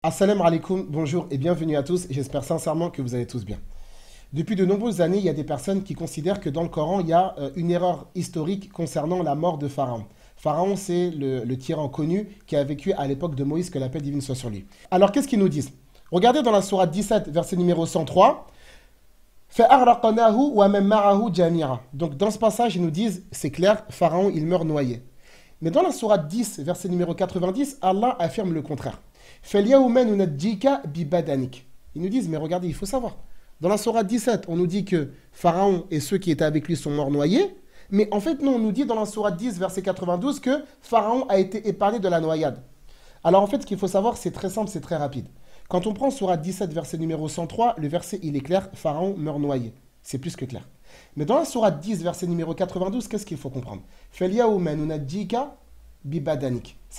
Assalamu alaikum, bonjour et bienvenue à tous. J'espère sincèrement que vous allez tous bien. Depuis de nombreuses années, il y a des personnes qui considèrent que dans le Coran, il y a une erreur historique concernant la mort de Pharaon. Pharaon, c'est le tyran connu qui a vécu à l'époque de Moïse, que la paix divine soit sur lui. Alors, qu'est-ce qu'ils nous disent? Regardez dans la sourate 17, verset numéro 103. Donc, dans ce passage, ils nous disent, c'est clair, Pharaon, il meurt noyé. Mais dans la sourate 10, verset numéro 90, Allah affirme le contraire. Ils nous disent, mais regardez, il faut savoir. Dans la sourate 17, on nous dit que Pharaon et ceux qui étaient avec lui sont morts noyés. Mais en fait, non, on nous dit dans la sourate 10, verset 92, que Pharaon a été épargné de la noyade. Alors en fait, ce qu'il faut savoir, c'est très simple, c'est très rapide. Quand on prend sourate 17, verset numéro 103, le verset, il est clair, Pharaon meurt noyé. C'est plus que clair. Mais dans la sourate 10, verset numéro 92, qu'est-ce qu'il faut comprendre? Ça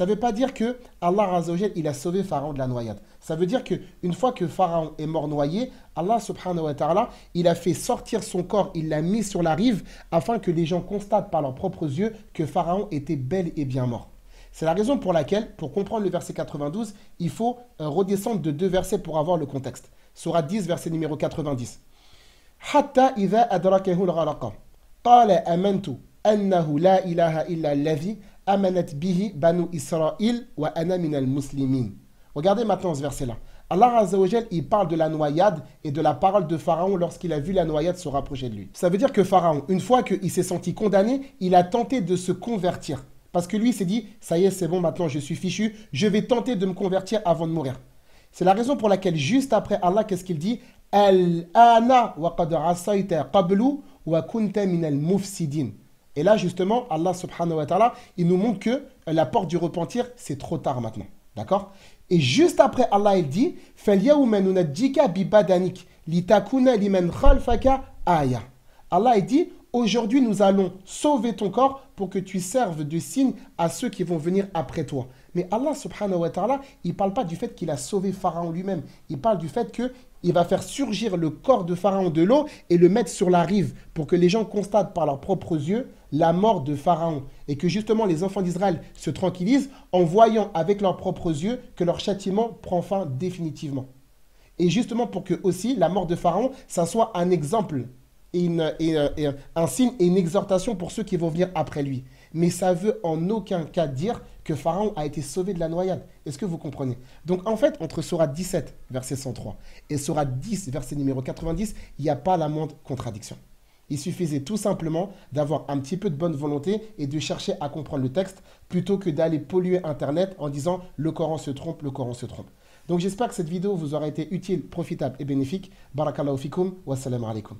ne veut pas dire que Allah Azzawajal, il a sauvé Pharaon de la noyade. Ça veut dire qu'une fois que Pharaon est mort noyé, Allah subhanahu wa ta'ala, il a fait sortir son corps, il l'a mis sur la rive afin que les gens constatent par leurs propres yeux que Pharaon était bel et bien mort. C'est la raison pour laquelle, pour comprendre le verset 92, il faut redescendre de 2 versets pour avoir le contexte. Sourate 10, verset numéro 90. Hatta idha adrakahu al-gharaqa. Qala amantu annahu la ilaha illa alladhi amanat bihi banu Israël wa ana minal muslimin. Regardez maintenant ce verset-là. Allah Azzawajal, il parle de la noyade et de la parole de Pharaon lorsqu'il a vu la noyade se rapprocher de lui. Ça veut dire que Pharaon, une fois qu'il s'est senti condamné, il a tenté de se convertir. Parce que lui, il s'est dit, ça y est, c'est bon, maintenant je suis fichu, je vais tenter de me convertir avant de mourir. C'est la raison pour laquelle, juste après Allah, qu'est-ce qu'il dit? Al-ana wa qad asayta qablu wa kunta minal mufsidin. Et là, justement, Allah subhanahu wa ta'ala, il nous montre que la porte du repentir, c'est trop tard maintenant. D'accord? Et juste après, Allah, il dit Allah, il dit, aujourd'hui, nous allons sauver ton corps pour que tu serves de signe à ceux qui vont venir après toi. Mais Allah subhanahu wa ta'ala, il ne parle pas du fait qu'il a sauvé Pharaon lui-même. Il parle du fait qu'il va faire surgir le corps de Pharaon de l'eau et le mettre sur la rive pour que les gens constatent par leurs propres yeux la mort de Pharaon. Et que justement les enfants d'Israël se tranquillisent en voyant avec leurs propres yeux que leur châtiment prend fin définitivement. Et justement pour que aussi la mort de Pharaon, ça soit un exemple et un signe et une exhortation pour ceux qui vont venir après lui. Mais ça veut en aucun cas dire que Pharaon a été sauvé de la noyade. Est-ce que vous comprenez? Donc en fait, entre sourate 17, verset 103, et sourate 10, verset numéro 90, il n'y a pas la moindre contradiction. Il suffisait tout simplement d'avoir un petit peu de bonne volonté et de chercher à comprendre le texte plutôt que d'aller polluer Internet en disant « le Coran se trompe, le Coran se trompe ». Donc j'espère que cette vidéo vous aura été utile, profitable et bénéfique. Barakallahu fikoum, wassalamu alaikum.